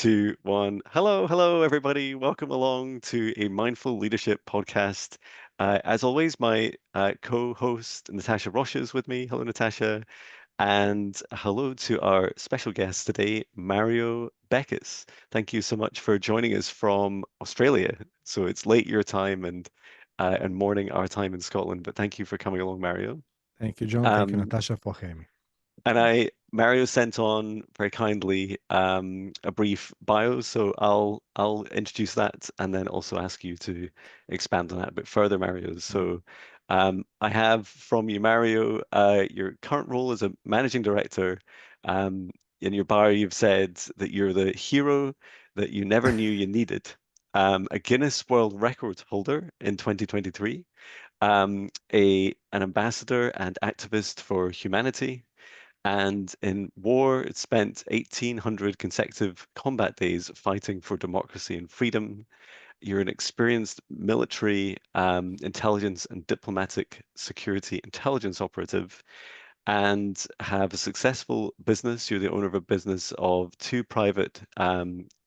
two, one. Hello, hello, everybody. Welcome along to a Mindful Leadership podcast. As always, my co-host Natasha Rocha is with me. Hello, Natasha. And hello to our special guest today, Mario Bekes. Thank you so much for joining us from Australia. So it's late your time and morning our time in Scotland, but thank you for coming along, Mario. Thank you, John. Thank you, Um, Natasha, for having me. And Mario sent on very kindly a brief bio, so I'll introduce that and then also ask you to expand on that a bit further, Mario. Mm. So I have from you, Mario, your current role as a managing director. Um, in your bio, you've said that you're the hero that you never knew you needed, a Guinness World Record holder in 2023, an ambassador and activist for humanity. And in war, it spent 1,800 consecutive combat days fighting for democracy and freedom. You're an experienced military intelligence and diplomatic security intelligence operative and have a successful business. You're the owner of a business of two private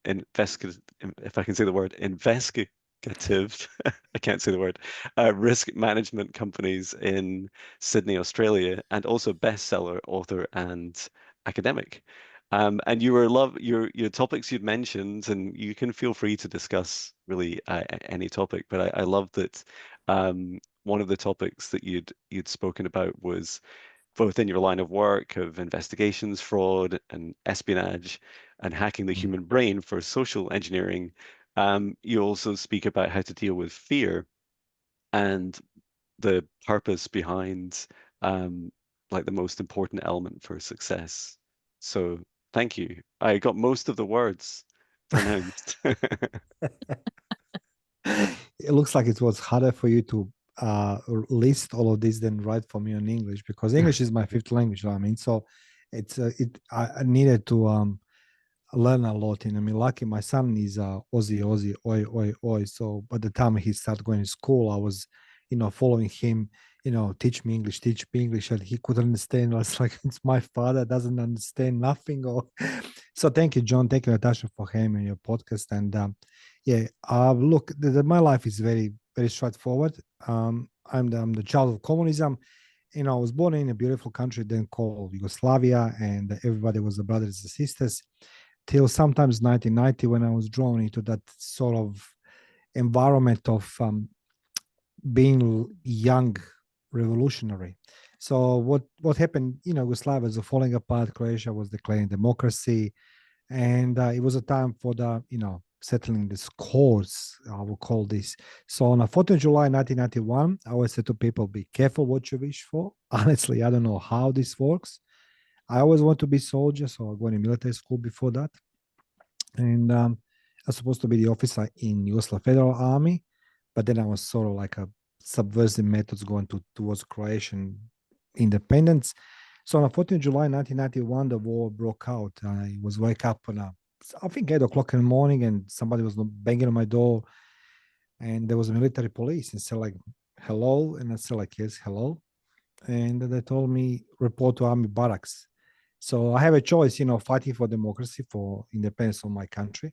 investigative, if I can say the word, investigative, I can't say the word, risk management companies in Sydney, Australia, and also bestseller author and academic. And your topics you'd mentioned, and you can feel free to discuss really any topic. But I love that one of the topics that you'd spoken about was both in your line of work of investigations, fraud, and espionage, and hacking the Mm. human brain for social engineering. You also speak about how to deal with fear and the purpose behind like the most important element for success. So thank you. I got most of the words pronounced. It looks like it was harder for you to list all of this than write for me in English because English is my fifth language. I mean, so I needed to learn a lot. And I mean, lucky my son is Aussie, Aussie, oi, oi, oi. So by the time he started going to school, I was, following him. Teach me English, and he couldn't understand. I was like, it's my father doesn't understand nothing. Or so. Thank you, John. Thank you, Natasha, for having me on your podcast. And yeah, look, my life is very, very straightforward. I'm the child of communism. I was born in a beautiful country then called Yugoslavia, and everybody was the brothers and sisters till sometimes 1990 when I was drawn into that sort of environment of being young revolutionary. So what happened? Yugoslavia was falling apart. Croatia was declaring democracy, and it was a time for the settling the scores. I will call this. So on the 14th of July 1991, I always said to people, "Be careful what you wish for." Honestly, I don't know how this works. I always want to be soldier, so I went to military school before that, and I was supposed to be the officer in Yugoslav Federal Army, but then I was sort of like a subversive methods going towards Croatian independence. So on the 14th of July 1991, the war broke out. I was wake up on I think 8 o'clock in the morning, and somebody was banging on my door, and there was a military police, and said like, "Hello," and I said like, "Yes, hello," and they told me report to army barracks. So I have a choice, fighting for democracy, for independence of my country,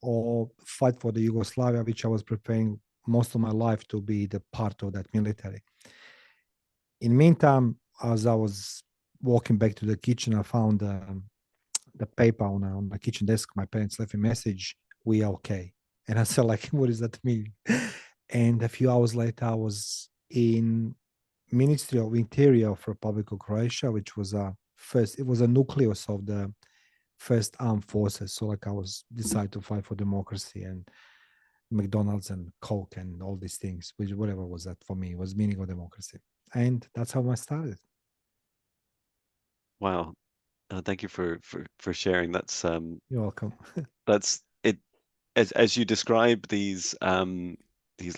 or fight for the Yugoslavia, which I was preparing most of my life to be the part of that military. In the meantime, as I was walking back to the kitchen, I found the paper on my kitchen desk. My parents left a message, "We are okay." And I said, like, what does that mean? And a few hours later, I was in Ministry of Interior of Republic of Croatia, which was it was a nucleus of the first armed forces. So like I was decided to fight for democracy and McDonald's and Coke and all these things, which whatever was that for me was meaning of democracy. And that's how I started. Wow. Thank you for sharing. You're welcome. That's it. As you describe these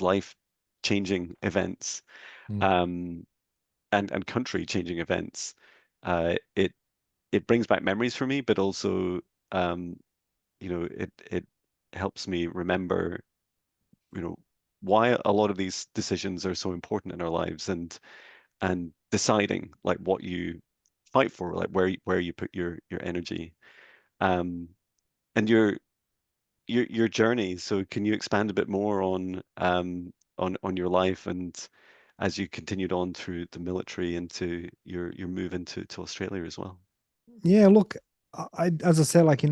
life-changing events Mm. um, and country-changing events, it brings back memories for me, but also it helps me remember why a lot of these decisions are so important in our lives and deciding like what you fight for, like where you put your energy. Um, and your journey. So can you expand a bit more on on your life and as you continued on through the military into your move into to Australia as well? Yeah, look, as I said, like,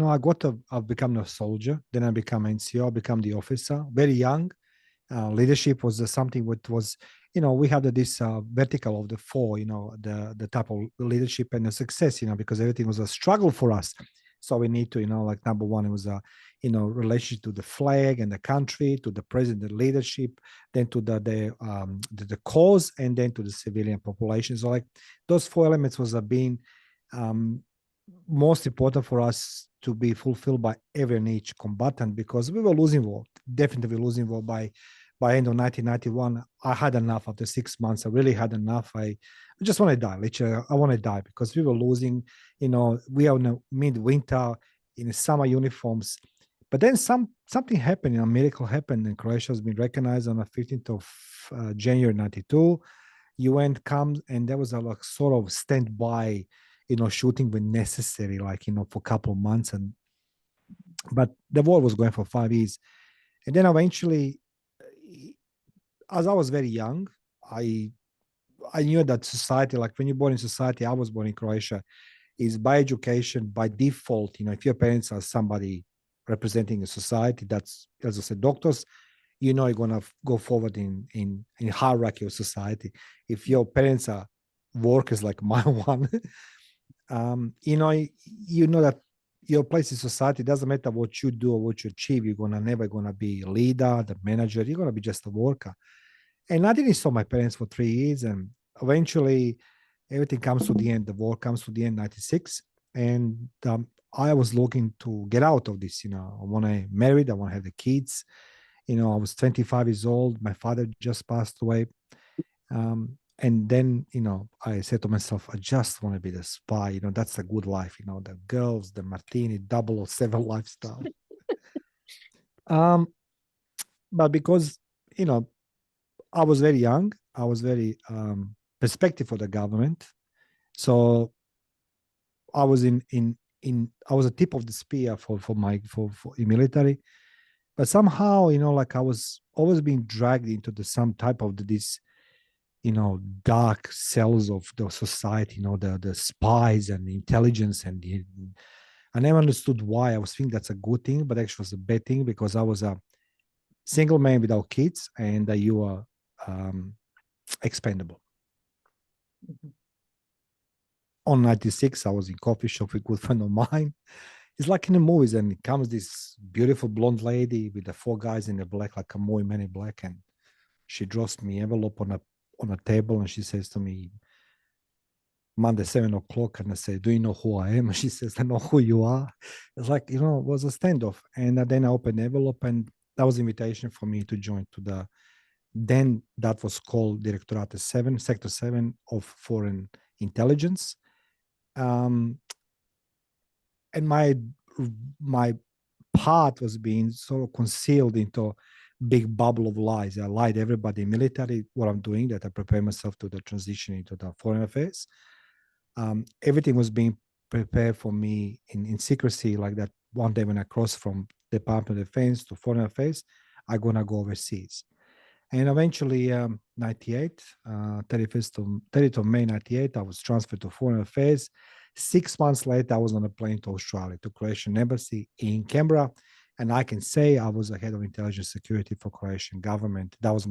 I've become a soldier, then I become NCO, become the officer, very young. Leadership was something what was, we had this vertical of the four, the type of leadership and the success, because everything was a struggle for us. So we need to, like number one, it was a, relationship to the flag and the country, to the president leadership, then to the cause, and then to the civilian population. So like those four elements was being um, most important for us to be fulfilled by every and each combatant, because we were losing war, definitely losing war by end of 1991. I had enough after 6 months. I really had enough. I just want to die. Literally, I want to die because we were losing. We are in the midwinter in summer uniforms. But then something happened. A miracle happened, and Croatia has been recognized on the 15th of January 92. UN comes, and there was a like sort of standby, shooting when necessary, like, for a couple of months. And but the war was going for 5 years. And then eventually, as I was very young, I I knew that society, like when you're born in society, I was born in Croatia, is by education, by default, if your parents are somebody representing a society, that's, as I said, doctors, you're gonna go forward in hierarchy of society. If your parents are workers like my one, that your place in society doesn't matter what you do or what you achieve. You're gonna never gonna be a leader, the manager. You're gonna be just a worker. And I didn't saw my parents for 3 years, and eventually everything comes to the end. The war comes to the end, 96, and I was looking to get out of this. I want to married. I want to have the kids. I was 25 years old. My father just passed away. And then, I said to myself, I just want to be the spy. That's a good life. The girls, the martini, 007 lifestyle. Um, but because, you know, I was very young, I was very perspective for the government. So I was I was a tip of the spear for military. But somehow, like I was always being dragged into some type of this, dark cells of the society, the spies and the intelligence, and I never understood why. I was thinking that's a good thing, but actually it was a bad thing, because I was a single man without kids, and you are um, expendable. On 96, I was in coffee shop with a good friend of mine. It's like in the movies, and it comes this beautiful blonde lady with the four guys in the black, like a movie Man in Black, and she drops me envelope on a table, and she says to me, Monday, 7 o'clock, and I say, "Do you know who I am?" And she says, "I know who you are." It's like, it was a standoff. And then I opened the envelope, and that was invitation for me to join to then that was called Directorate 7, Sector 7 of Foreign Intelligence. Um, and my part was being sort of concealed into big bubble of lies. I lied to everybody in military what I'm doing, that I prepare myself to the transition into the foreign affairs. Everything was being prepared for me in secrecy, like that. One day when I cross from Department of Defense to foreign affairs, I'm gonna go overseas. And eventually, 98, 30th of May 98, I was transferred to Foreign Affairs. 6 months later, I was on a plane to Australia, to Croatian Embassy in Canberra. And I can say I was the head of intelligence security for Croatian government. That was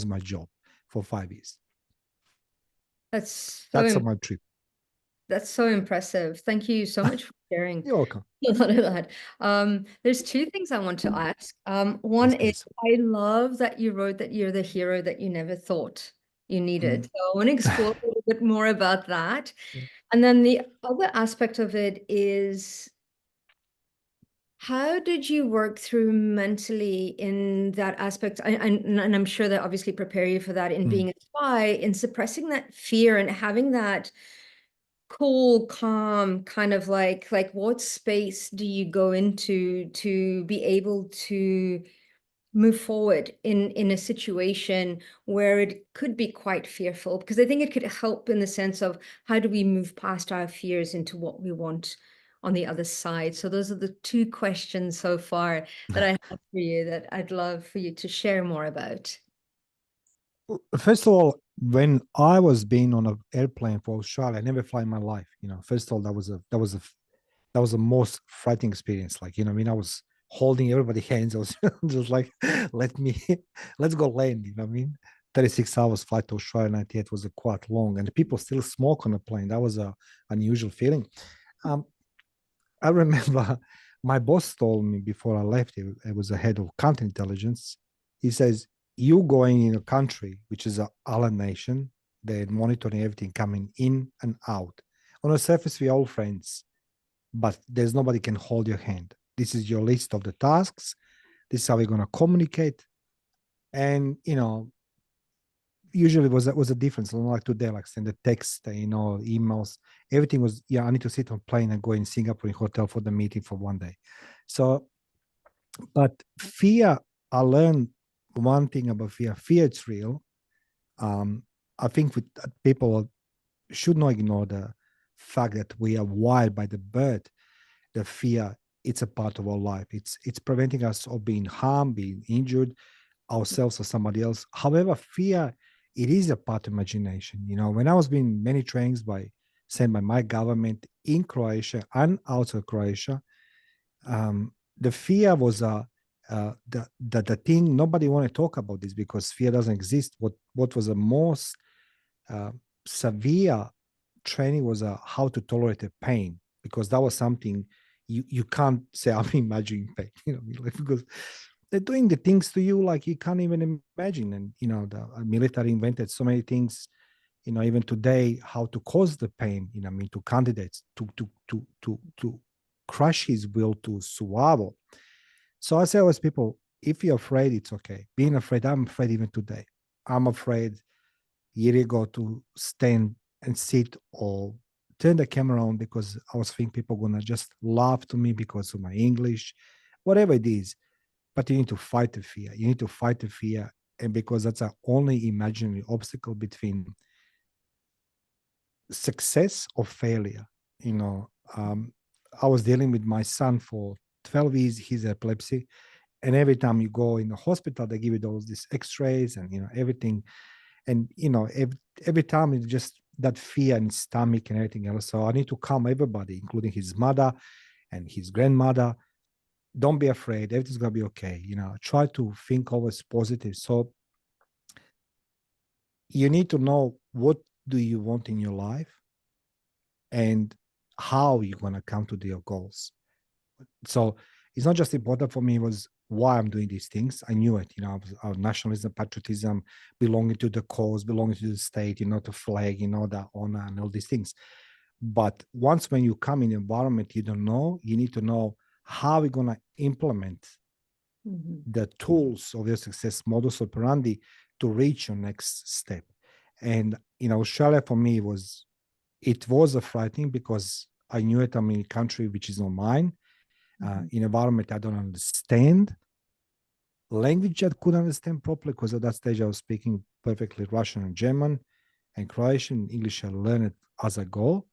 my job for 5 years. That's That's my trip. that's so impressive. Thank you so much for sharing You're welcome. a lot of that. There's two things I want to ask. One Yes, is, please. I love that you wrote that you're the hero that you never thought you needed. Mm. So I want to explore a little bit more about that. And then the other aspect of it is, how did you work through mentally in that aspect? And I'm sure that obviously prepare you for that in Mm. being a spy, in suppressing that fear and having that cool, calm, kind of like what space do you go into to be able to move forward in a situation where it could be quite fearful? Because I think it could help in the sense of, how do we move past our fears into what we want on the other side? So those are the two questions so far that I have for you that I'd love for you to share more about. First of all, when I was being on an airplane for Australia, I never fly in my life. First of all, that was the most frightening experience. Like, I was holding everybody's hands. I was just like, let's go land. 36 hours flight to Australia, 98 was quite long, and the people still smoke on the plane. That was a unusual feeling. Um, I remember my boss told me before I left, it was the head of counterintelligence. He says, you going in a country which is an island nation, they're monitoring everything coming in and out. On the surface, we're all friends, but there's nobody can hold your hand. This is your list of the tasks. This is how we're going to communicate. And, usually was a difference. Not like today, like send the text, emails. Everything was, I need to sit on plane and go in Singapore in hotel for the meeting for one day. So, but fear, I learned one thing about fear. Fear, it's real. I think with people should not ignore the fact that we are wired by the birth. The fear, it's a part of our life. It's preventing us of being harmed, being injured, ourselves or somebody else. However, fear, it is a part of imagination. When I was being many trainings sent by my government in Croatia and outside Croatia, the fear was the thing. Nobody want to talk about this because fear doesn't exist. What was the most severe training was how to tolerate the pain, because that was something you can't say I'm imagining pain, because they're doing the things to you like you can't even imagine. And the military invented so many things, even today, how to cause the pain, to candidates to crush his will to survival. So I say always people, if you're afraid, it's okay. Being afraid, I'm afraid even today. I'm afraid year ago to stand and sit or turn the camera on because I was thinking people gonna just laugh to me because of my English, whatever it is. But you need to fight the fear. You need to fight the fear, and because that's our only imaginary obstacle between success or failure. I was dealing with my son for 12 years. He's epilepsy, and every time you go in the hospital, they give you these X-rays and everything. And every time it's just that fear in his stomach and everything else. So I need to calm everybody, including his mother and his grandmother. Don't be afraid. Everything's gonna be okay. Try to think always positive. So you need to know what do you want in your life and how you're gonna come to your goals. So it's not just important for me was why I'm doing these things. I knew it, our nationalism, patriotism, belonging to the cause, belonging to the state, the flag, the honor and all these things. But once when you come in an environment you don't know, you need to know how we're going to implement the tools of your success, modus operandi, to reach your next step. And Australia for me was a frightening because I knew it. I'm in a country which is not mine, in environment I don't understand, language I couldn't understand properly because at that stage I was speaking perfectly Russian and German and Croatian. English I learned it as I go.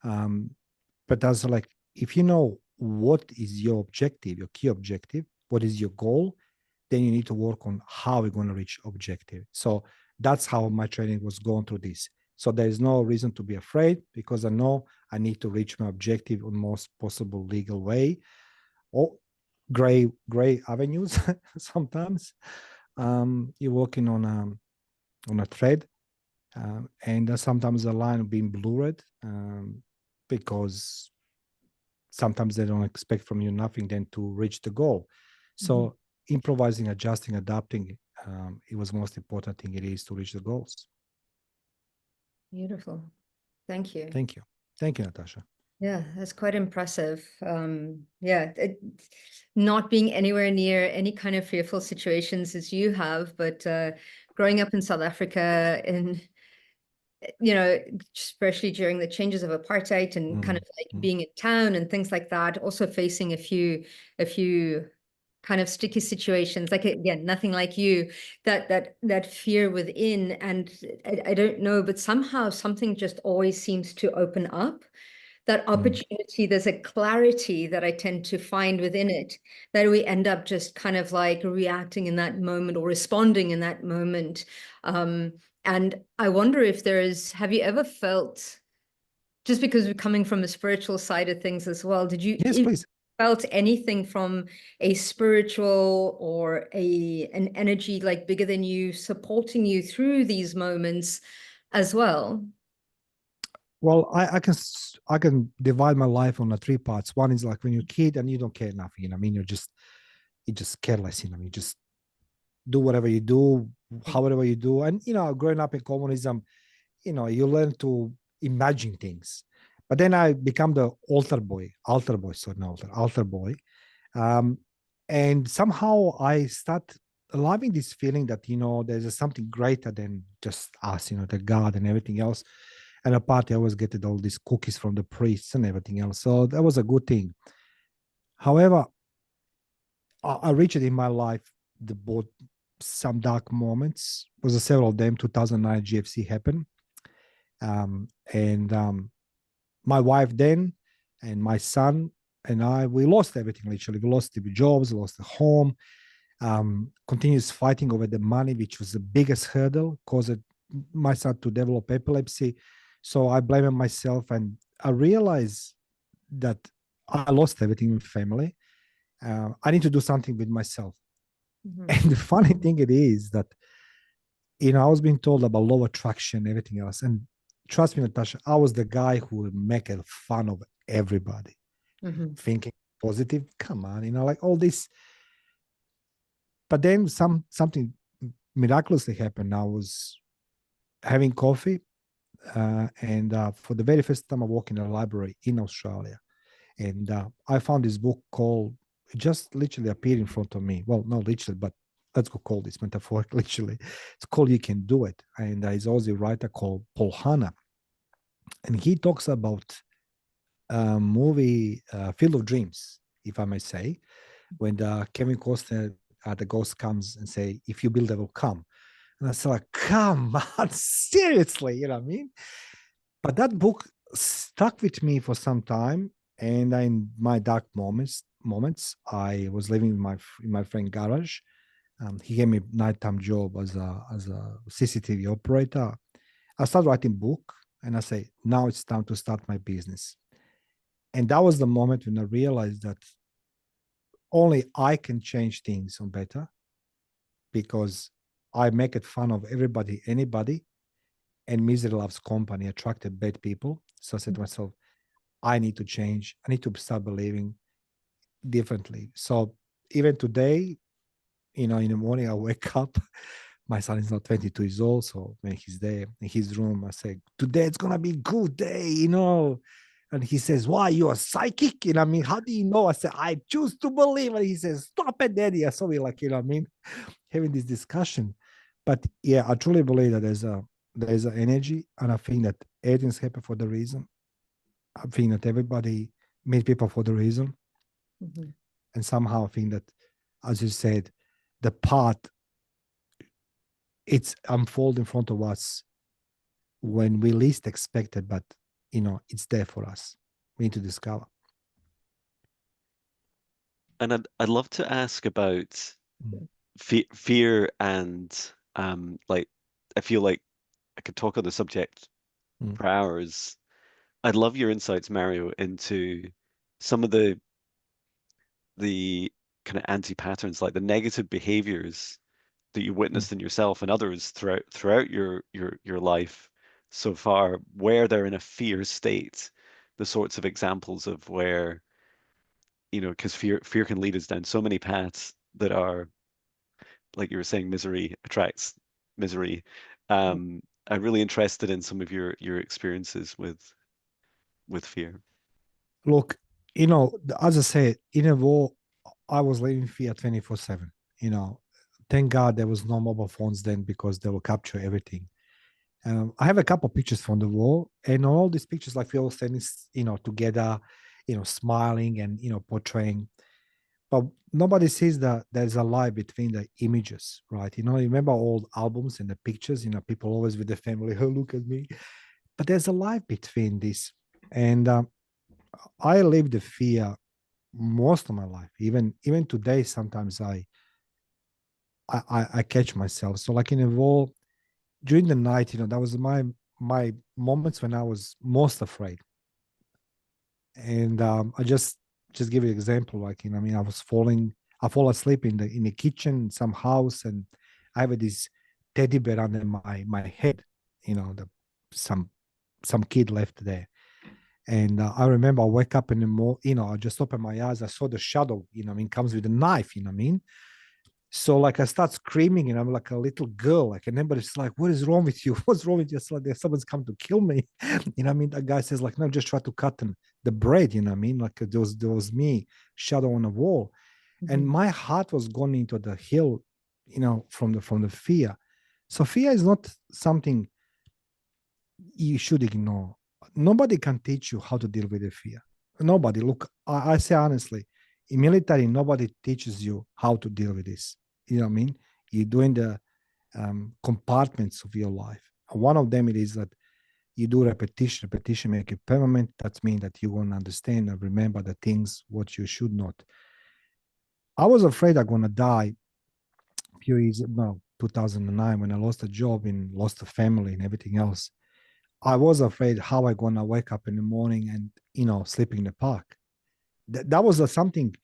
But that's like, if you know what is your objective, your key objective, what is your goal, then you need to work on how we're going to reach objective. So that's how my training was going through this. So there is no reason to be afraid because I know I need to reach my objective on most possible legal way. Or gray avenues sometimes. You're working on a thread, and sometimes the line being blurred because sometimes they don't expect from you nothing then to reach the goal. So improvising, adjusting, adapting, it was most important thing it is to reach the goals. Beautiful. Thank you. Thank you. Thank you, Natasha. Yeah, that's quite impressive. Not being anywhere near any kind of fearful situations as you have, but growing up in South Africa and especially during the changes of apartheid and kind of like being in town and things like that, also facing a few kind of sticky situations, like again, nothing like you, that fear within. And I don't know, but somehow something just always seems to open up that opportunity, there's a clarity that I tend to find within it, that we end up just kind of like reacting in that moment or responding in that moment. And I wonder if have you ever felt, just because we're coming from a spiritual side of things as well, Yes, please. felt anything from a spiritual or an energy like bigger than you supporting you through these moments as well? Well, I can divide my life on the three parts. One is like when you're a kid and you don't care nothing. I mean, you're just careless. You just do whatever you do, however you do. And growing up in communism, you learn to imagine things. But then I become the altar boy. Um, and somehow I start loving this feeling that, there's something greater than just us, the God and everything else. And a party, I always get all these cookies from the priests and everything else. So that was a good thing. However, I reached in my life the both some dark moments. Was several of them. 2009 GFC happened, and my wife then, and my son and I, we lost everything. Literally, we lost the jobs, lost the home. Continuous fighting over the money, which was the biggest hurdle, caused my son to develop epilepsy. So I blame myself, and I realized that I lost everything in family. I need to do something with myself. Mm-hmm. And the funny thing it is that, I was being told about law of attraction, everything else. And trust me, Natasha, I was the guy who would make a fun of everybody, thinking positive. Come on, like all this. But then something miraculously happened. I was having coffee, and for the very first time, I walked in a library in Australia, and I found this book called, it just literally appeared in front of me. Well, not literally, but let's go call this metaphor literally. It's called "You Can Do It," and there's also a writer called Paul Hanna, and he talks about a movie, Field of Dreams, if I may say, when Kevin Costner, the ghost comes and say, "If you build, they will come." And I was like, "Come on, seriously," you know what I mean? But that book stuck with me for some time, and in my dark moments, I was living in my friend garage. He gave me nighttime job as a CCTV operator. I started writing book, and I say, now it's time to start my business. And that was the moment when I realized that only I can change things on better, because I make it fun of everybody, anybody, and misery loves company, attracted bad people. So I said to myself, I need to change. I need to start believing differently. So even today, in the morning, I wake up. My son is not 22 years old. So when he's there in his room, I say, today it's going to be a good day. And he says, why? You are psychic? I mean, how do you know? I said, I choose to believe. And he says, stop it, daddy. So we having this discussion. But yeah, I truly believe that there's an energy, and I think that everything's happen for the reason. I think that everybody meet people for the reason. And somehow I think that, as you said, the path, it's unfold in front of us when we least expect it, but it's there for us. We need to discover. And I'd love to ask about fear and like I feel like I could talk on the subject for hours. I'd love your insights, Mario, into some of the kind of anti-patterns, like the negative behaviors that you witnessed in yourself and others throughout your life so far, where they're in a fear state, the sorts of examples of where, because fear can lead us down so many paths that are, like you were saying, misery attracts misery. I'm really interested in some of your experiences with fear. Look, as I said, in a war, I was living fear 24/7. Thank God there was no mobile phones then, because they will capture everything. I have a couple of pictures from the war, and all these pictures, like we all standing, together, smiling and portraying. But nobody sees that there's a lie between the images, right? Remember old albums and the pictures. People always with the family. Oh, look at me. But there's a lie between this, and I live the fear most of my life. Even today, sometimes I catch myself. So like in a war during the night, that was my moments when I was most afraid. And I just give you an example. Like I mean, I fall asleep in the kitchen in some house, and I have this teddy bear under my head. The some some kid left there. And I remember I wake up in the morning, I just open my eyes. I saw the shadow, I mean, comes with a knife, I mean. So like I start screaming and I'm like a little girl, like, and everybody's like, what is wrong with you? What's wrong with you? It's like someone's come to kill me. I mean, that guy says like, no, just try to cut the bread, I mean, like there was me, shadow on the wall. And Mhm. my heart was going into the hill, from the fear. So fear is not something you should ignore. Nobody can teach you how to deal with the fear. Nobody. Look, I say honestly, in military, nobody teaches you how to deal with this. You know what I mean? You're doing the compartments of your life. One of them it is that you do repetition. Repetition make it permanent. That means that you're going to understand and remember the things what you should not. I was afraid I'm going to die a few years, no, 2009, when I lost a job and lost a family and everything else. I was afraid how I gonna wake up in the morning and sleep in the park. That was something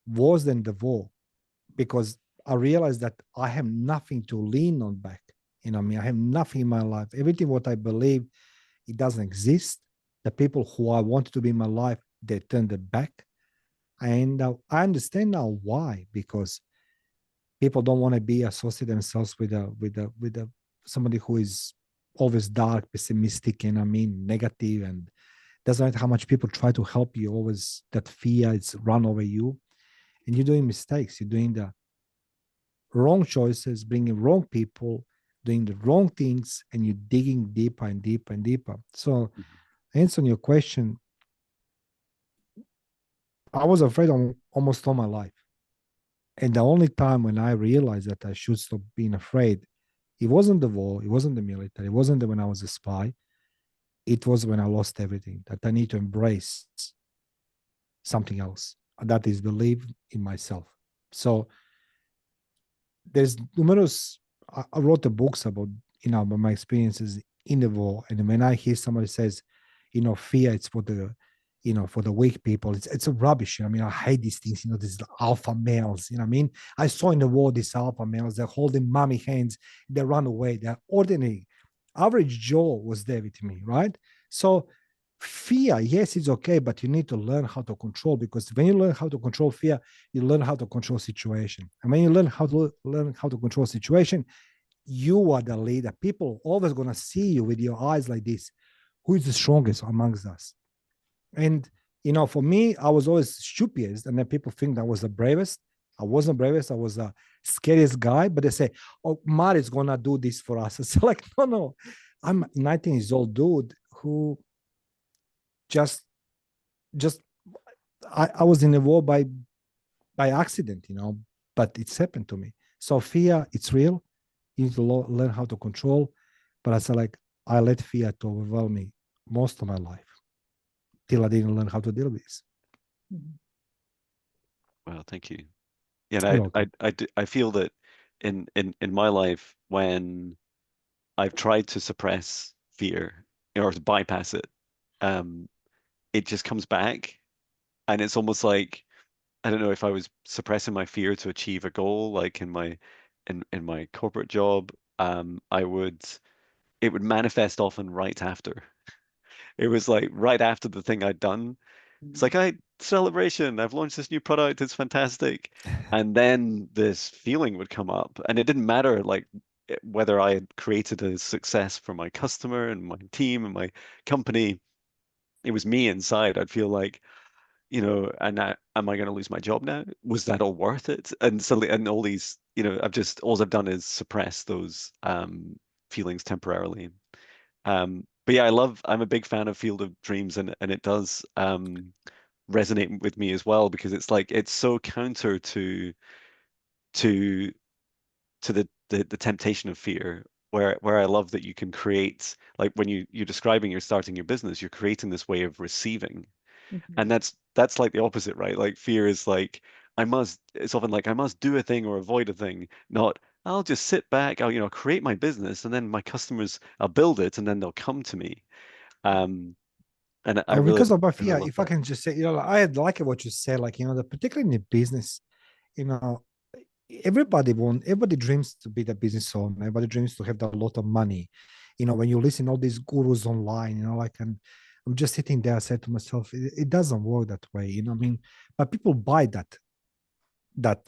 worse than the war because I realized that I have nothing to lean on back. I mean, I have nothing in my life. Everything what I believe it doesn't exist. The people who I wanted to be in my life they turned it back, and I understand now why because people don't want to be associate themselves with a somebody who is always dark, pessimistic, and I mean negative, and doesn't matter how much people try to help you, always that fear is run over you, and you're doing mistakes. You're doing the wrong choices, bringing wrong people, doing the wrong things, and you're digging deeper and deeper and deeper. So, Mhm. answering your question, I was afraid almost all my life. And the only time when I realized that I should stop being afraid, it wasn't the war, it wasn't the military, it wasn't when I was a spy. It was when I lost everything that I need to embrace something else. And that is believe in myself. So there's numerous. I wrote the books about my experiences in the war, and when I hear somebody says, fear it's for the weak people, it's a rubbish. I mean, I hate these things. These alpha males. I mean, I saw in the war these alpha males. They're holding mommy hands. They run away. They're ordinary. Average Joe was there with me, right? So fear, yes, it's okay, but you need to learn how to control because when you learn how to control fear, you learn how to control situation. And when you learn how to control situation, you are the leader. People always gonna see you with your eyes like this. Who is the strongest amongst us? And for me, I was always stupidest, and then people think I was the bravest. I wasn't bravest. I was the scariest guy. But they say, "Oh, Mari's gonna do this for us." It's like, no, no. I'm 19 years old dude who just just I was in a war by accident, but it's happened to me. So fear, it's real. You need to learn how to control. But I said, like, I let fear to overwhelm me most of my life till I didn't learn how to deal with this. Mhm. Well, thank you. Yeah, and You're welcome. I feel that in my life when I've tried to suppress fear or to bypass it, um, it just comes back, and it's almost like I don't know if I was suppressing my fear to achieve a goal, like in my corporate job, I would it would manifest often right after. It was like right after the thing I'd done. It's like, I celebration, I've launched this new product, it's fantastic. And then this feeling would come up, and it didn't matter like whether I had created a success for my customer and my team and my company. It was me inside. I'd feel like, and am I going to lose my job now? Was that all worth it? And suddenly, and all these, all I've done is suppress those feelings temporarily. But yeah, I'm a big fan of Field of Dreams, and it does resonate with me as well because it's like it's so counter to the temptation of fear, where I love that you can create, like when you're describing you're starting your business, you're creating this way of receiving. And that's like the opposite, right? Like fear is like it's often like I must do a thing or avoid a thing, not I'll just sit back, I'll create my business and then my customers, I'll build it and then they'll come to me. Um, and I Or really, because of my really fear, love if I that. can just say, I had like what you said, like, particularly in the business, you know, everybody dreams to be the business owner. Everybody dreams to have a lot of money. When you listen all these gurus online, like, and I'm just sitting there, I said to myself, it doesn't work that way. I mean, but people buy that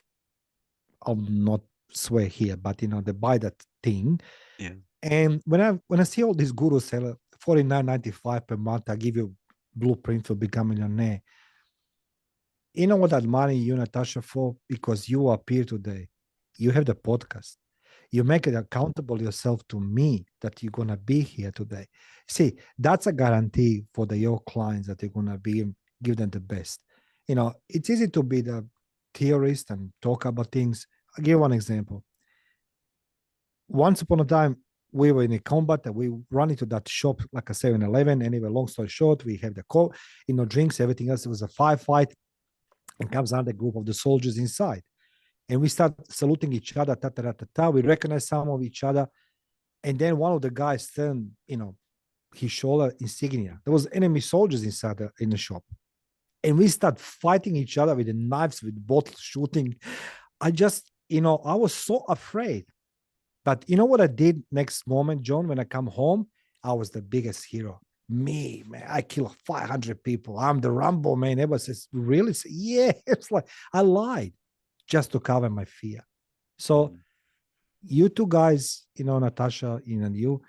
I'll not swear here, but they buy that thing. Yeah. And when I see all these gurus sell 49.95 per month, I give you blueprint for becoming a millionaire. You know what that money you, Natasha, for? Because you appear today. You have the podcast. You make it accountable yourself to me that you're gonna be here today. See, that's a guarantee for your clients that you're gonna be give them the best. It's easy to be the theorist and talk about things. I'll give you one example. Once upon a time, we were in a combat and we run into that shop like a 7-Eleven. Anyway, long story short, we have the drinks, everything else. It was a firefight, and comes another group of the soldiers inside. And we start saluting each other, ta ta ta ta ta. We recognize some of each other. And then one of the guys turned, his shoulder insignia. There was enemy soldiers inside in the shop. And we start fighting each other with the knives, with bottles, shooting. I was so afraid. But you know what I did next moment, John? When I come home, I was the biggest hero. Me, man, I kill 500 people. I'm the Rambo, man. Everyone says, really? Yeah. It's like I lied just to cover my fear. So Mm. you two guys, Natasha, and you,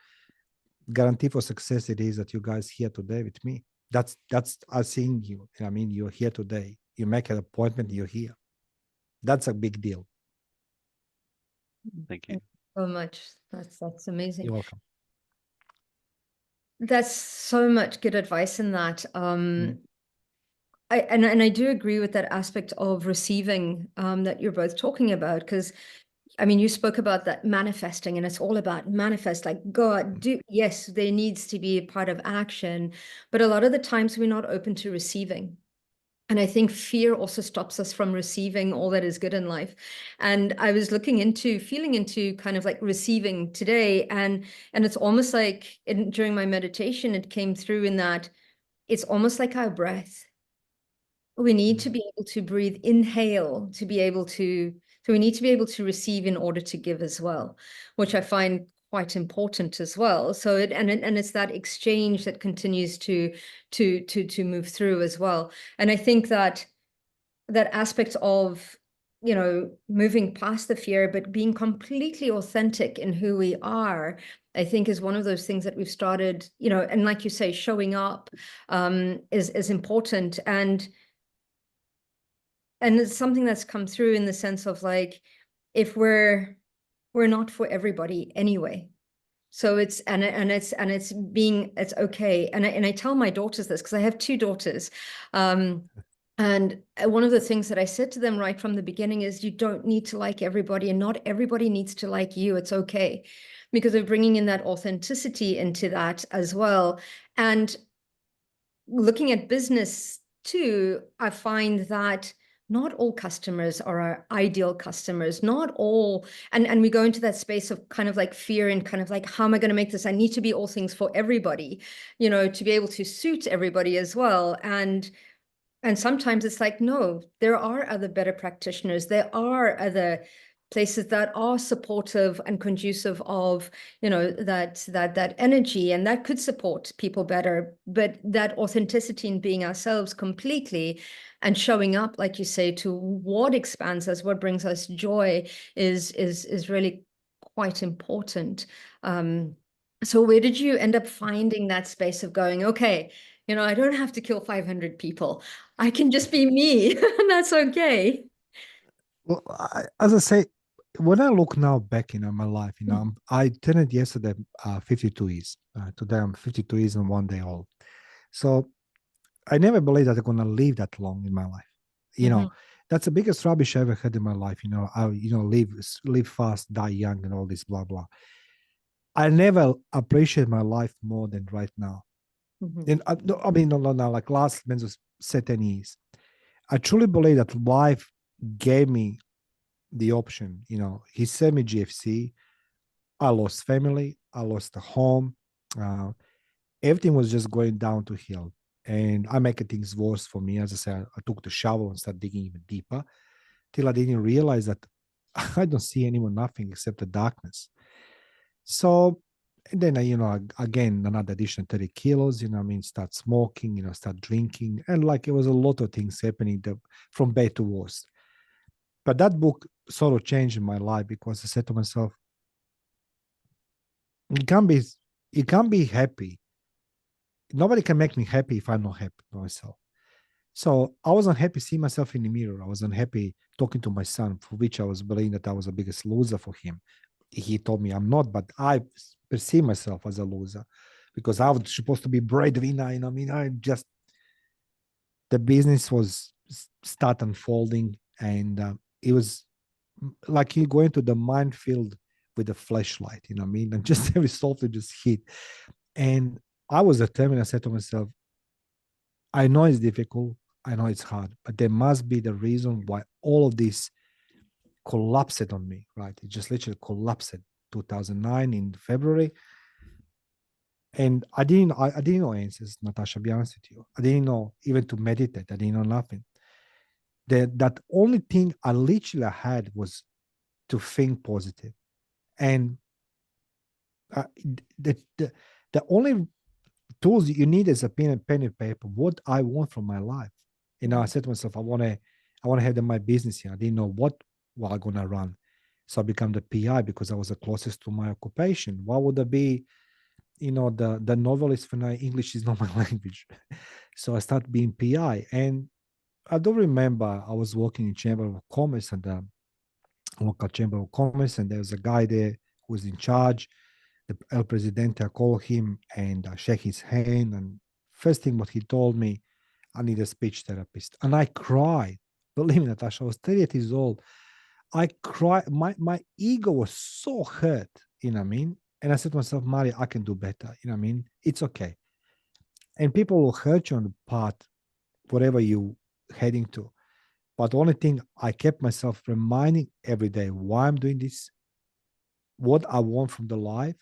guarantee for success it is that you guys here today with me. That's I seeing you. I mean, you're here today. You make an appointment, you're here. That's a big deal. Thank you. Thank you so much. That's amazing. You're welcome. That's so much good advice in that. Mm. I do agree with that aspect of receiving that you're both talking about, because I mean, you spoke about that manifesting, and it's all about manifest, like go out, do. Yes, there needs to be a part of action, but a lot of the times we're not open to receiving. And I think fear also stops us from receiving all that is good in life. And I was feeling into kind of like receiving today. And it's almost like during my meditation, it came through in that it's almost like our breath. We need to Mm. be able to breathe, inhale, to be able to, so we need to be able to receive in order to give as well, which I find quite important as well. So it's that exchange that continues to move through as well. And I think that aspect of, moving past the fear, but being completely authentic in who we are, I think is one of those things that we've started, and like you say, showing up is important. And it's something that's come through in the sense of like, if we're not for everybody anyway. So it's it's okay. And I tell my daughters this because I have two daughters. And one of the things that I said to them right from the beginning is you don't need to like everybody, and not everybody needs to like you. It's okay, because of bringing in that authenticity into that as well. And looking at business too, I find that not all customers are our ideal customers, not all, and we go into that space of kind of like fear and kind of like, how am I going to make this? I need to be all things for everybody, to be able to suit everybody as well. And sometimes it's like, no, there are other better practitioners. There are other places that are supportive and conducive of, that energy, and that could support people better. But that authenticity in being ourselves completely and showing up, like you say, to what expands us, what brings us joy is really quite important. So where did you end up finding that space of going, okay, I don't have to kill 500 people. I can just be me, and that's okay. Well, as I say, when I look now back, my life, I turned yesterday 52 years. Today I'm 52 years and 1 day old. So I never believed that I'm gonna live that long in my life. You Mhm. know, that's the biggest rubbish I ever had in my life. I live fast, die young, and all this blah blah. I never appreciate my life more than right now. Mhm. And no, I mean, no, like last means say 10 years. I truly believe that life gave me the option. He sent me GFC. I lost family. I lost a home. Uh, Everything was just going down to hill. And I make things worse for me. As I said, I took the shovel and started digging even deeper till I didn't realize that I don't see anymore nothing except the darkness. So and then again another additional 30 kilos, I mean, start smoking, start drinking, and like it was a lot of things happening from bad to worse. But that book sort of changed my life because I said to myself, you can't be you can't be happy. Nobody can make me happy if I'm not happy with myself. So I was unhappy seeing myself in the mirror. I was unhappy talking to my son, for which I was believing that I was the biggest loser for him. He told me I'm not, but I perceive myself as a loser because I was supposed to be breadwinner. I mean, I just the business was start unfolding, and it was like you go into the minefield with a flashlight. I mean, and just every softly just hit. And I was determined. I said to myself, I know it's difficult. I know it's hard, but there must be the reason why all of this collapsed on me, right? It just literally collapsed 2009 in February. And I didn't know answers, Natasha, be honest with you. I didn't know even to meditate. I didn't know nothing. That only thing I literally had was to think positive. And uh, the, the, the only tools you need is a pen and paper. What I want from my life. I said to myself, I want to have my business here. I didn't know what I'm gonna run. So I become the PI because I was the closest to my occupation. What would it be? The novelist when English is not my language. So I started being PI. And I don't remember I was working in Chamber of Commerce and the local Chamber of Commerce, and there was a guy there who was in charge, the El Presidente. I called him and I shake his hand. And first thing what he told me, I need a speech therapist. And I cried. Believe me, Natasha, I was 38 years old. I cried. My ego was so hurt, what I mean? And I said to myself, Mario, I can do better. What I mean? It's okay. And people will hurt you on the path, whatever you heading to. But the only thing I kept myself reminding every day why I'm doing this, what I want from the life.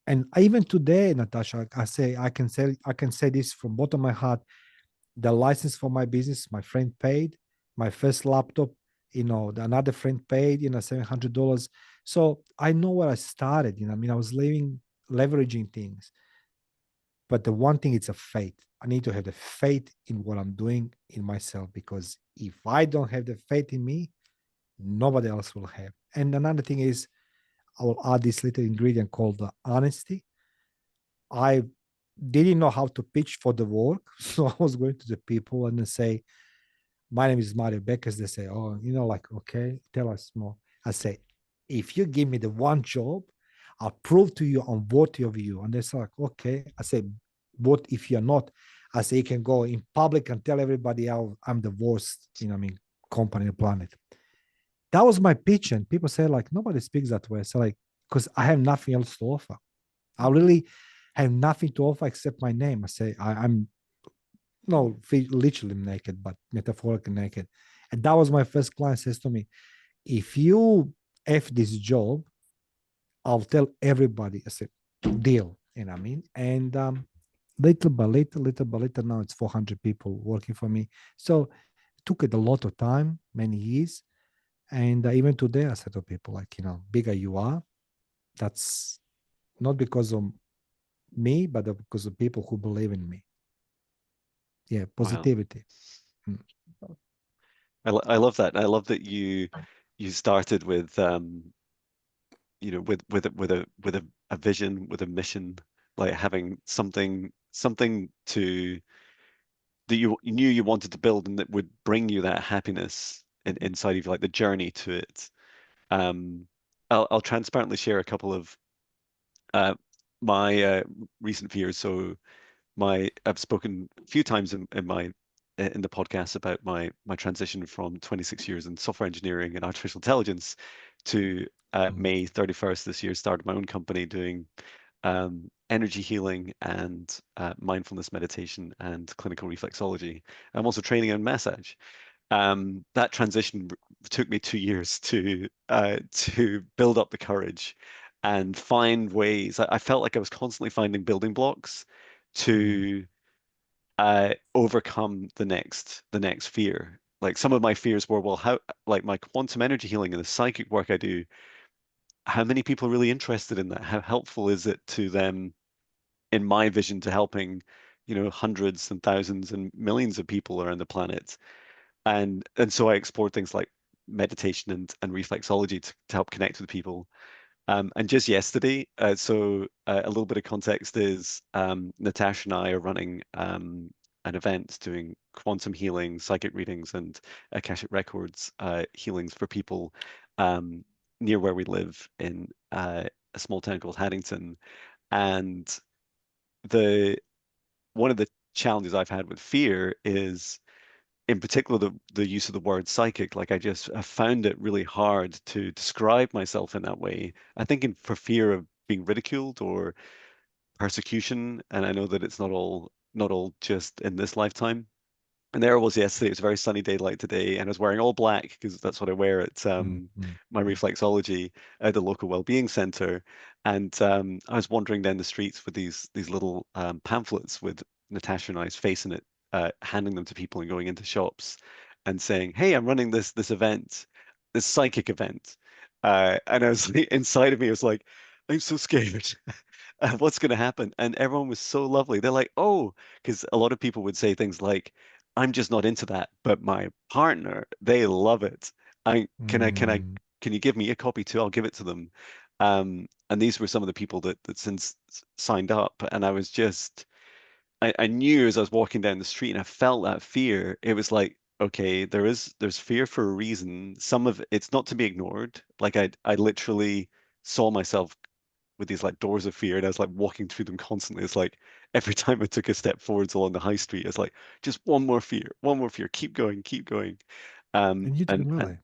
And even today, Natasha, I can say this from bottom of my heart. The license for my business, my friend paid. My first laptop, another friend paid, $700. So I know where I started. I mean, I was leveraging things. But the one thing, it's a faith. I need to have the faith in what I'm doing in myself, because if I don't have the faith in me, nobody else will have. And another thing is, I will add this little ingredient called the honesty. I didn't know how to pitch for the work. So I was going to the people and they say, my name is Mario Bekes. They say, oh, like, okay, tell us more. I say, if you give me the one job, I'll prove to you I'm worthy of you. And they say, like, okay. I say, what if you're not? I say, you can go in public and tell everybody how I'm the worst, company on the planet. That was my pitch. And people say, like, nobody speaks that way. So, like, because I have nothing else to offer. I really have nothing to offer except my name. I say, I'm no literally naked, but metaphorically naked. And that was my first client says to me, if you F this job, I'll tell everybody. I said, deal. I mean? And little by little, now it's 400 people working for me. So it took it a lot of time, many years. And even today, I said to people, like, bigger you are, that's not because of me, but because of people who believe in me. Yeah, Wow. positivity. Mm. I love that. I love that you started with with a vision, with a mission, like having something to that you knew you wanted to build and that would bring you that happiness inside of you, like the journey to it. Um, I'll transparently share a couple of uh, my recent fears. So I've spoken a few times in the podcast about my transition from 26 years in software engineering and artificial intelligence to Mm. May 31st this year, started my own company doing energy healing and mindfulness meditation and clinical reflexology. I'm also training in massage. That transition took me 2 years to build up the courage and find ways. I felt like I was constantly finding building blocks Mm, to overcome the next fear. Like some of my fears were, well, how like my quantum energy healing and the psychic work I do, how many people are really interested in that? How helpful is it to them in my vision to helping, hundreds and thousands and millions of people around the planet? And so I explored things like meditation and reflexology to help connect with people. And just yesterday, a little bit of context is Natasha and I are running an event doing quantum healing, psychic readings, and Akashic Records healings for people um, near where we live in a small town called Haddington. And the one of the challenges I've had with fear is in particular the use of the word psychic. Like I found it really hard to describe myself in that way. I think for fear of being ridiculed or persecution, and I know that it's not all just in this lifetime. And there I was yesterday. It was a very sunny day like today, and I was wearing all black because that's what I wear at mm, mm, my mm. reflexology at the local well-being center. And I was wandering down the streets with these little pamphlets with Natasha and I's face in it, handing them to people and going into shops and saying, "Hey, I'm running this event, this psychic event." And I was inside of me, I was like, "I'm so scared." What's going to happen? And everyone was so lovely. They're like, oh, because a lot of people would say things like, I'm just not into that, but my partner, they love it. I Mm. can you give me a copy too? I'll give it to them. And these were some of the people that since signed up, and I was just, I knew as I was walking down the street and I felt that fear. It was like, okay, there's fear for a reason. Some of it's not to be ignored. Like I literally saw myself with these like doors of fear, and I was like walking through them constantly. It's like every time I took a step forwards along the high street, it's like just one more fear, keep going, keep going. And you're doing well, And eh?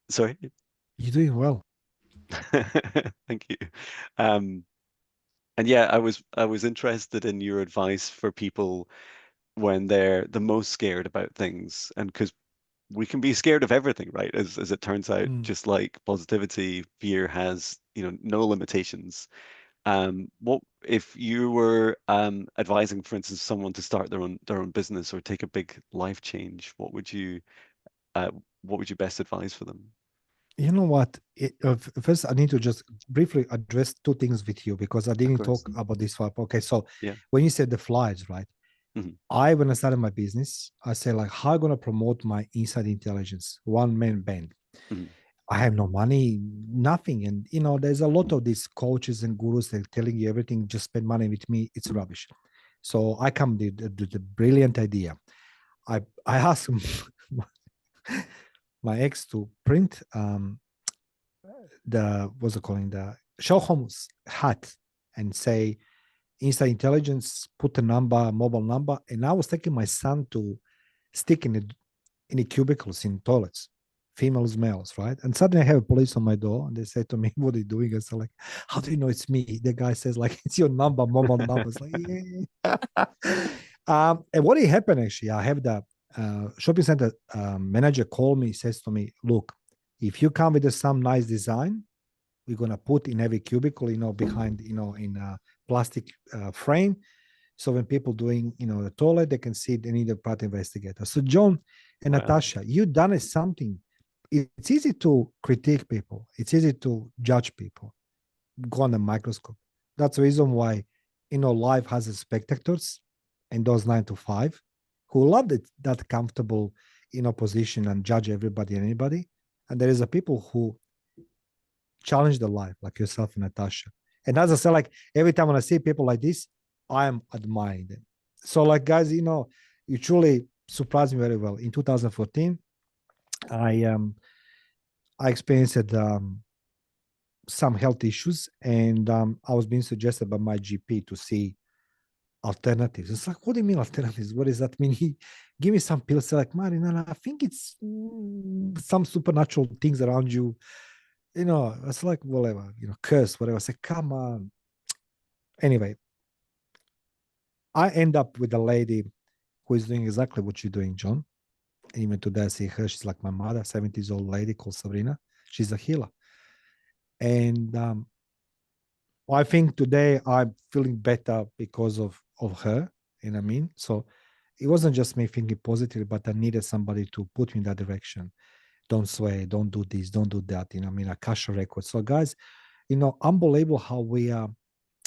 sorry, You're doing well. thank you. Um, and yeah, I was interested in your advice for people when they're the most scared about things, and because we can be scared of everything, right? As it turns out, Mm. just like positivity, fear has, no limitations. What if you were advising, for instance, someone to start their own business or take a big life change? Uh, what would you best advise for them? You know what? First, I need to just briefly address two things with you because I Of didn't talk course. about this far. Okay, so Yeah. when you said the flies, right? Hmm. When I started my business, I said like, how am I gonna promote my inside intelligence one man band? Hmm. I have no money, nothing, and there's a lot of these coaches and gurus that are telling you everything. Just spend money with me. It's rubbish. So I come with the brilliant idea. I asked my ex to print the what's it calling the Sherlock hat and say inside intelligence, put a number, mobile number, and I was taking my son to stick in the cubicles in toilets, females, males, right? And suddenly I have a police on my door, and they say to me, "What are you doing?" I said, "Like, how do you know it's me?" The guy says, "Like, it's your number, mobile number." It's like, yeah. And what happened actually? I have the shopping center manager call me, says to me, "Look, if you come with some nice design, we're gonna put in every cubicle, behind, in a plastic frame. So when people doing, the toilet, they can see they need a part investigator." So John and Wow. Natasha, you done something. It's easy to critique people. It's easy to judge people. Go on a microscope. That's the reason why, life has a spectators and those 9 to 5 who love that comfortable, position and judge everybody and anybody. And there is a people who challenge the life, like yourself and Natasha. And as I said, like every time when I see people like this, I am admiring them. So, like, guys, you truly surprised me very well. In 2014, I experienced some health issues, and I was being suggested by my GP to see alternatives. It's like, what do you mean alternatives? What does that mean? He give me some pills. They're like, Marina, I think it's some supernatural things around you. It's like whatever, curse, whatever. I said, come on. Anyway, I end up with a lady who is doing exactly what you're doing, John. Even today, I see her. She's like my mother, 70 years old lady called Sabrina. She's a healer. And I think today I'm feeling better because of her. You know what I mean? So it wasn't just me thinking positively, but I needed somebody to put me in that direction. Don't sway, don't do this, don't do that. You know, I mean, Akasha record. So, guys, unbelievable how we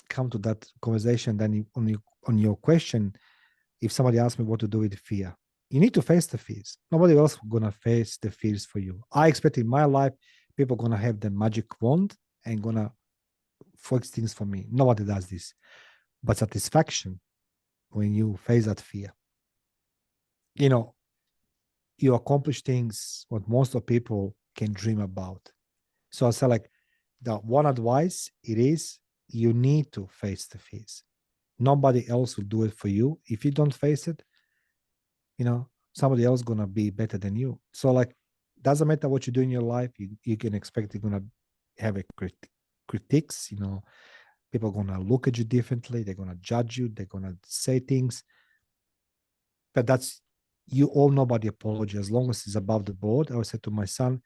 come to that conversation. Then on your question, if somebody asks me what to do with fear, you need to face the fears. Nobody else gonna face the fears for you. I expect in my life people gonna have the magic wand and gonna fix things for me. Nobody does this. But satisfaction when you face that fear, you know, you accomplish things what most of people can dream about. So I say like the one advice it is you need to face the fears. Nobody else will do it for you. If you don't face it, somebody else gonna be better than you. So like doesn't matter what you do in your life, you can expect you're gonna have a critiques, people are gonna look at you differently, they're gonna judge you, they're gonna say things. But that's you owe nobody apology as long as it's above the board. I always said to my son,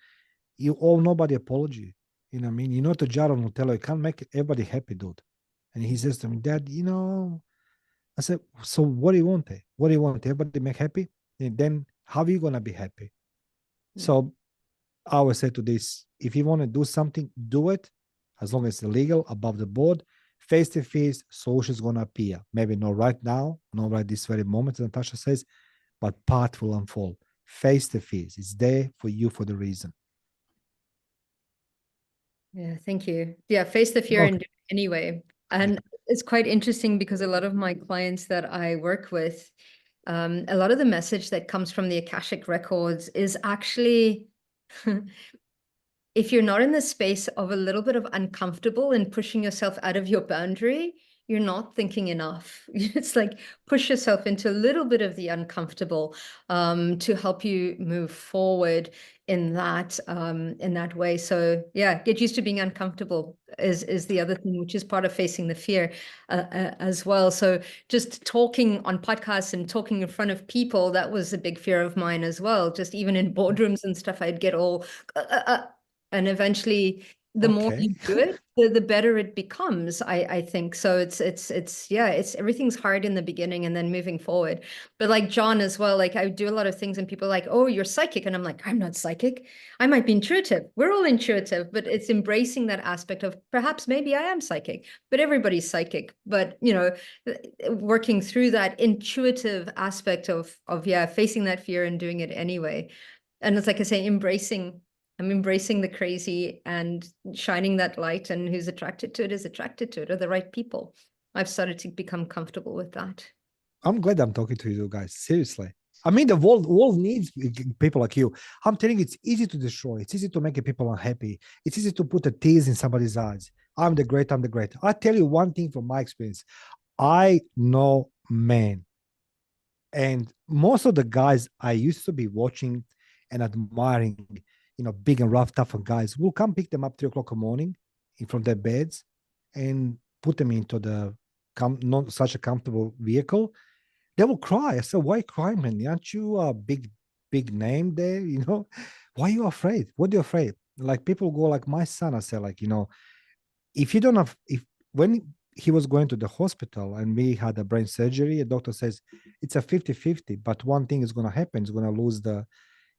you owe nobody apology. You know what I mean? You're not a jar on Nutella. You can't make everybody happy, dude. And he says to me, Dad, I said, so what do you want? What do you want? Everybody make happy? And then how are you going to be happy? So I always say to this, if you want to do something, do it as long as it's legal, above the board. Face to face, solutions going to appear. Maybe not right now, not right this very moment, Natasha says, but path will unfold. Face to face, it's there for you for the reason. Yeah, thank you. Yeah, face the fear and do it anyway. And it's quite interesting because a lot of my clients that I work with, a lot of the message that comes from the Akashic records is actually if you're not in the space of a little bit of uncomfortable and pushing yourself out of your boundary, you're not thinking enough. It's like push yourself into a little bit of the uncomfortable to help you move forward in that way. So get used to being uncomfortable is the other thing, which is part of facing the fear as well. So just talking on podcasts and talking in front of people, that was a big fear of mine as well. Just even in boardrooms and stuff, I'd get all and eventually the more you do it, the better it becomes, I think. So it's everything's hard in the beginning and then moving forward. But like John as well, like I do a lot of things and people are like, oh, you're psychic. And I'm like, I'm not psychic. I might be intuitive. We're all intuitive, but it's embracing that aspect of perhaps maybe I am psychic, but everybody's psychic. But working through that intuitive aspect of facing that fear and doing it anyway. And it's like I say, I'm embracing the crazy and shining that light, and who's attracted to it is attracted to it, are the right people. I've started to become comfortable with that. I'm glad I'm talking to you guys. Seriously. I mean, the world needs people like you. I'm telling you, it's easy to destroy. It's easy to make people unhappy. It's easy to put a tease in somebody's eyes. I'm the great. I tell you one thing from my experience. I know men. And most of the guys I used to be watching and admiring, big and rough, tough guys, will come pick them up 3 o'clock in the morning from their beds and put them into the not such a comfortable vehicle. They will cry. I said, why cry, man? Aren't you a big name there? Why are you afraid? What are you afraid? Like people go like my son, I said, like, if you don't have, if when he was going to the hospital and we had a brain surgery, a doctor says it's a 50-50, but one thing is going to happen, he's going to lose the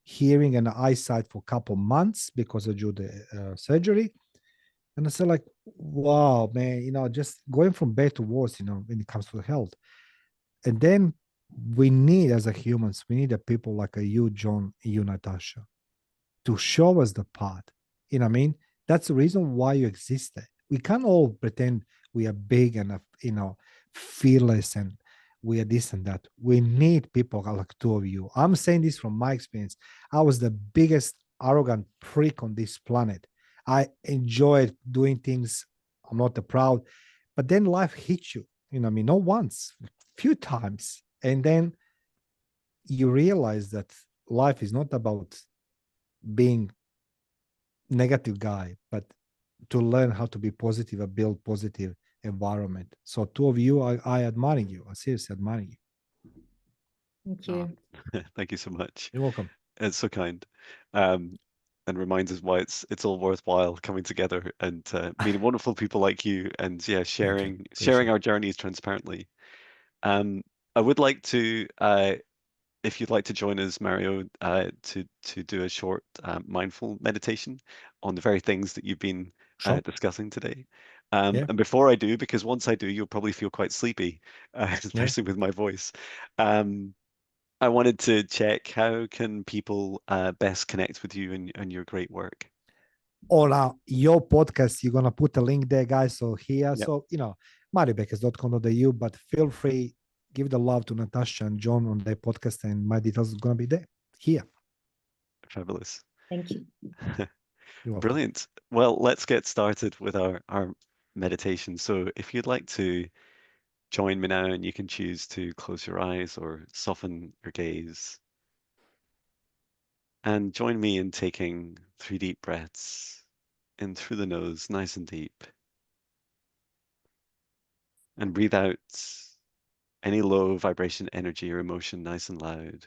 hearing and the eyesight for a couple months because of the surgery. And I said like, wow, man, just going from bad to worse, when it comes to health. And then we need, as a humans, we need a people like a you, John, you, Natasha, to show us the path. You know what I mean? That's the reason why you existed. We can't all pretend we are big and fearless and we are this and that. We need people like two of you. I'm saying this from my experience. I was the biggest arrogant prick on this planet. I enjoyed doing things. I'm not proud, but then life hits you. You know what I mean? Not once, few times, and then you realize that life is not about being negative guy, but to learn how to be positive and build positive environment. So two of you, I admiring you. I seriously admiring you. Thank Ah, you. thank you so much. You're welcome. It's so kind. Um, and reminds us why it's all worthwhile coming together and meeting wonderful people like you and yeah, Thank you. sharing Appreciate our it. journeys transparently. I would like to if you'd like to join us, Mario, to do a short mindful meditation on the very things that you've been Sure. discussing today. Yeah. And before I do, because once I do, you'll probably feel quite sleepy, Yeah. especially with my voice. Um, I wanted to check how can people best connect with you and your great work. On your podcast, you're gonna put a link there, guys. So here, Yep, so mariobekes.com.au, but feel free, give the love to Natasha and John on their podcast, and my details is gonna be there. Here. fabulous. Thank you. You're welcome. Brilliant. Well, let's get started with our meditation. So if you'd like to join me now, and you can choose to close your eyes or soften your gaze. And join me in taking 3 deep breaths in through the nose, nice and deep. And breathe out any low vibration energy or emotion nice and loud.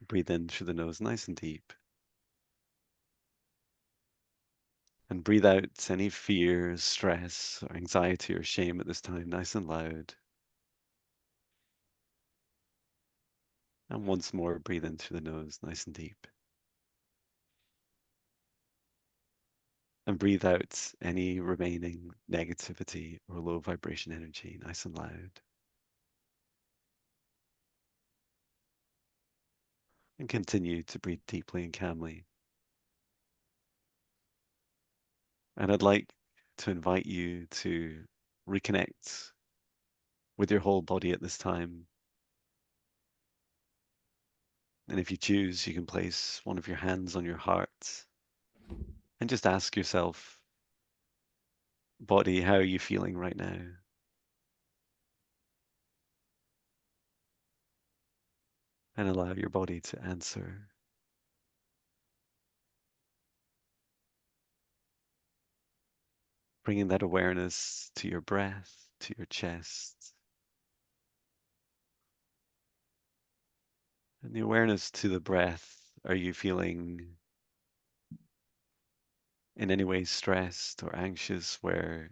Breathe in through the nose, nice and deep. And breathe out any fear, stress, or anxiety or shame at this time, nice and loud. And once more, breathe in through the nose, nice and deep. And breathe out any remaining negativity or low vibration energy, nice and loud. And continue to breathe deeply and calmly. And I'd like to invite you to reconnect with your whole body at this time. And if you choose, you can place one of your hands on your heart and just ask yourself, body, how are you feeling right now? And allow your body to answer, bringing that awareness to your breath, to your chest, and the awareness to the breath. Are you feeling in any way stressed or anxious where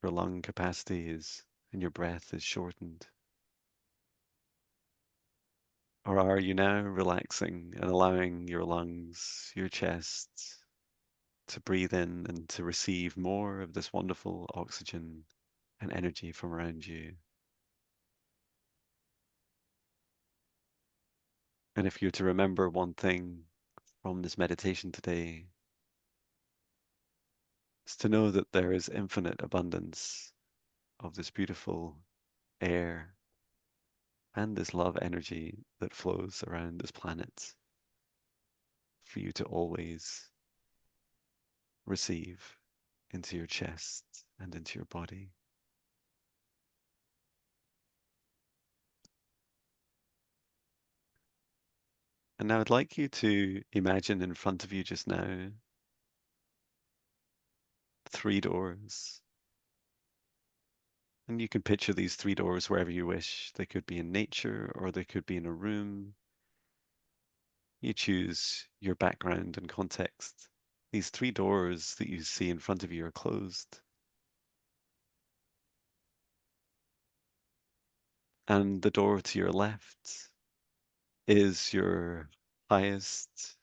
your lung capacity is and your breath is shortened? Or are you now relaxing and allowing your lungs, your chest to breathe in and to receive more of this wonderful oxygen and energy from around you? And if you're to remember one thing from this meditation today, it's to know that there is infinite abundance of this beautiful air and this love energy that flows around this planet for you to always receive into your chest and into your body. And now I'd like you to imagine in front of you just now 3 doors. And you can picture these 3 doors wherever you wish. They could be in nature or they could be in a room. You choose your background and context. These 3 doors that you see in front of you are closed. And the door to your left is your highest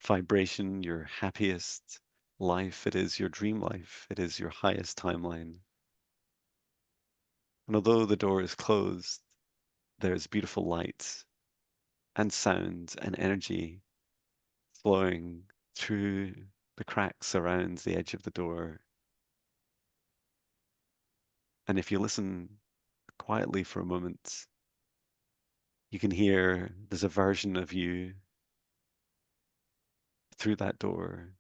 vibration, your happiest life. It is your dream life. It is your highest timeline. And although the door is closed, there's beautiful light and sound and energy flowing through the cracks around the edge of the door. And if you listen quietly for a moment, you can hear there's a version of you through that door,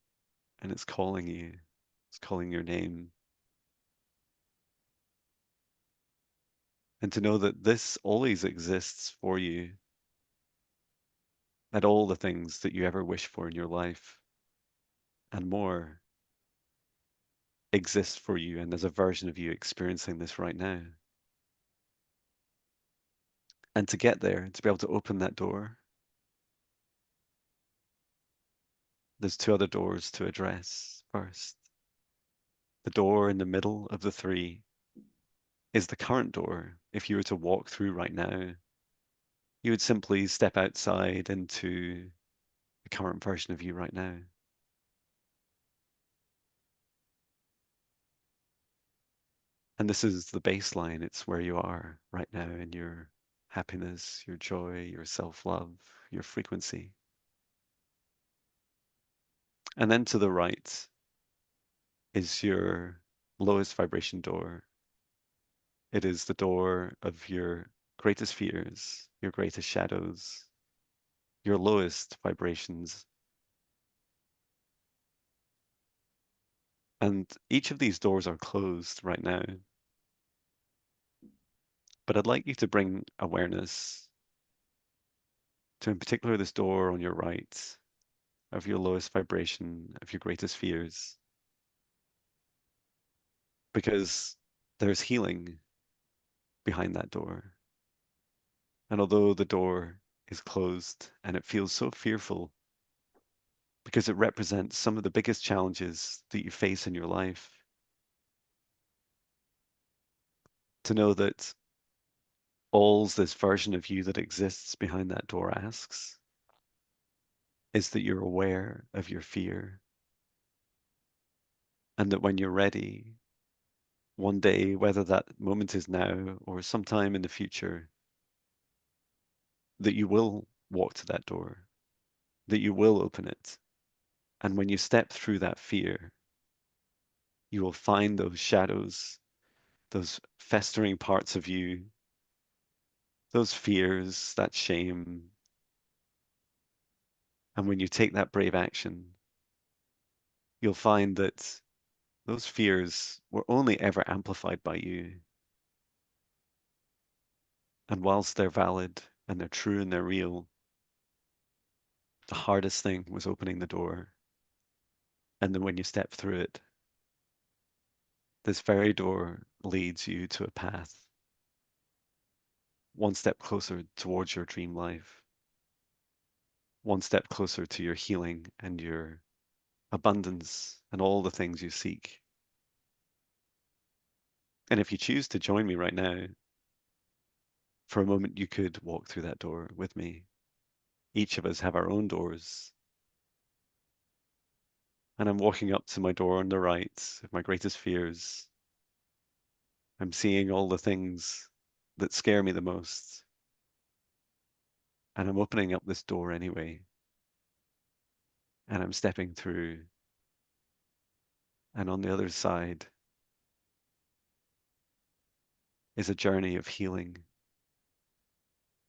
and it's calling you, it's calling your name. And to know that this always exists for you, that all the things that you ever wish for in your life and more exists for you, and there's a version of you experiencing this right now. And to get there, to be able to open that door, there's two other doors to address first. The door in the middle of the three is the current door. If you were to walk through right now, you would simply step outside into the current version of you right now. And this is the baseline. It's where you are right now in your happiness, your joy, your self-love, your frequency. And then to the right is your lowest vibration door. It is the door of your greatest fears, your greatest shadows, your lowest vibrations. And each of these doors are closed right now. But I'd like you to bring awareness to, in particular, this door on your right of your lowest vibration, of your greatest fears, because there's healing behind that door. And although the door is closed and it feels so fearful because it represents some of the biggest challenges that you face in your life, to know that all's this version of you that exists behind that door asks is that you're aware of your fear, and that when you're ready, one day, whether that moment is now or sometime in the future, that you will walk to that door, that you will open it. And when you step through that fear, you will find those shadows, those festering parts of you, those fears, that shame. And when you take that brave action, you'll find that those fears were only ever amplified by you. And whilst they're valid and they're true and they're real, the hardest thing was opening the door. And then when you step through it, this very door leads you to a path, one step closer towards your dream life, one step closer to your healing and your abundance and all the things you seek. And if you choose to join me right now, for a moment, you could walk through that door with me. Each of us have our own doors. And I'm walking up to my door on the right of my greatest fears. I'm seeing all the things that scare me the most. And I'm opening up this door anyway. And I'm stepping through. And on the other side is a journey of healing,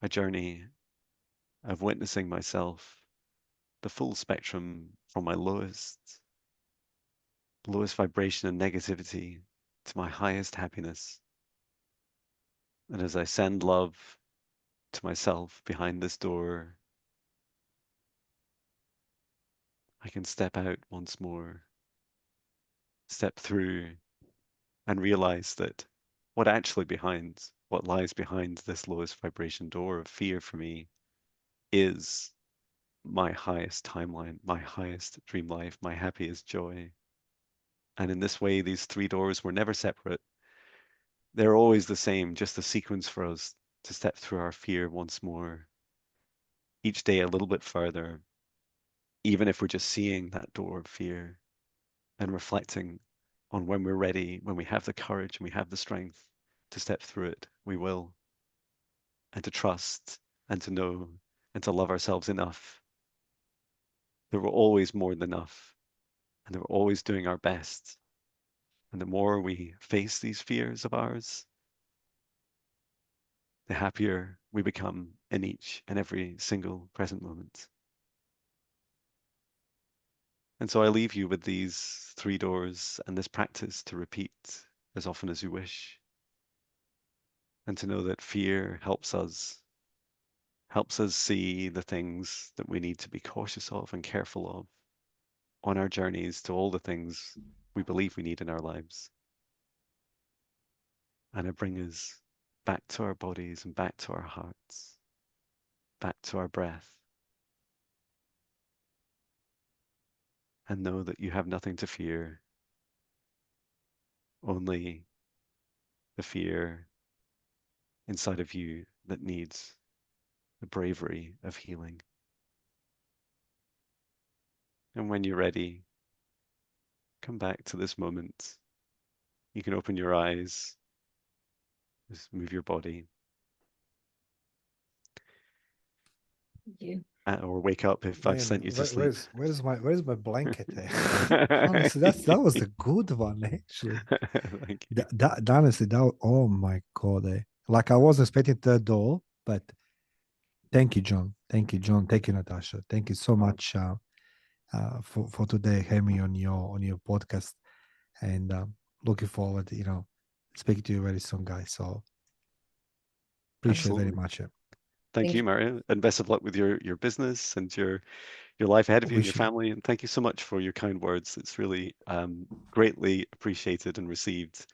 a journey of witnessing myself, the full spectrum from my lowest vibration and negativity to my highest happiness. And as I send love to myself behind this door, I can step out once more, step through, and realize that what lies behind this lowest vibration door of fear for me is my highest timeline, my highest dream life, my happiest joy. And in this way, these three doors were never separate. They're always the same, just a sequence for us to step through our fear once more, each day a little bit further, even if we're just seeing that door of fear and reflecting on when we're ready, when we have the courage and we have the strength to step through it, we will. And to trust and to know and to love ourselves enough that we're always more than enough and that we're always doing our best. And the more we face these fears of ours, the happier we become in each and every single present moment. And so I leave you with these three doors and this practice to repeat as often as you wish, and to know that fear helps us see the things that we need to be cautious of and careful of on our journeys to all the things we believe we need in our lives. And it brings us back to our bodies and back to our hearts, back to our breath, and know that you have nothing to fear, only the fear inside of you that needs the bravery of healing. And when you're ready, come back to this moment. You can open your eyes, just move your body, You. or wake up if I've Man, sent you to sleep. where's my blanket? Honestly, that was a good one actually. Thank you. That honestly, oh my god, like I was expecting third door, but thank you, John. Thank you, John. Thank you, Natasha. Thank you so much for today having me on your podcast, and looking forward, speaking to you very soon, guys. So appreciate very Absolutely. much. Thank Thank you, you. Mario, and best of luck with your business and your life ahead of you and your Wish you family. And thank you so much for your kind words. It's really greatly appreciated and received.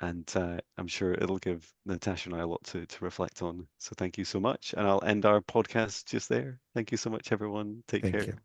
And I'm sure it'll give Natasha and I a lot to reflect on. So thank you so much. And I'll end our podcast just there. Thank you so much, everyone. Take thank care. you.